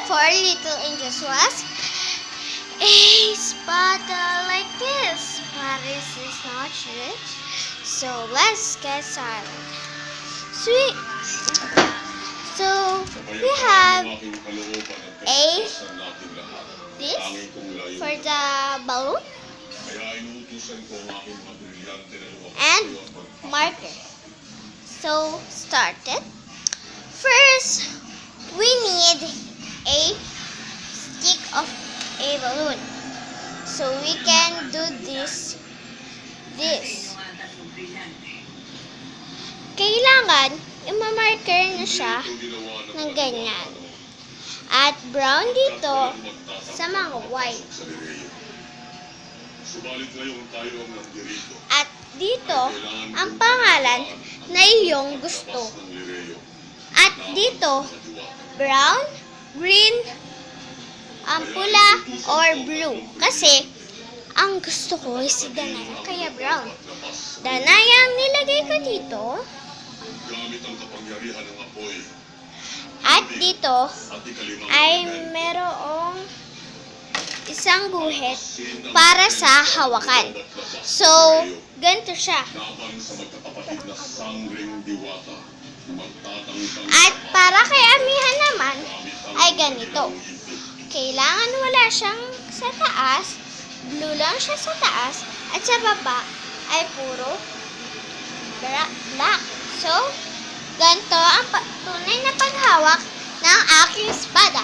Four little angels was a spada like this, but this is not rich. So let's get started. Sweet. So we have a this for the balloon and marker. So start it. First, we need a stick of a balloon. So we can do this. Kailangan i-marker na siya ng ganyan. At brown dito sa mga white. At dito, ang pangalan na iyong gusto. At dito, brown, green, pula, or blue. Kasi, ang gusto ko ay si Danaya, kaya brown. Danaya ang nilagay ko dito. At dito, ay merong isang guhit para sa hawakan. So, ganito siya. At para kay amihan naman, ay ganito. Kailangan wala siyang sa taas, blue lang siya sa taas, at sa baba ay puro black. So, ganito ang tunay na paghawak ng aking espada.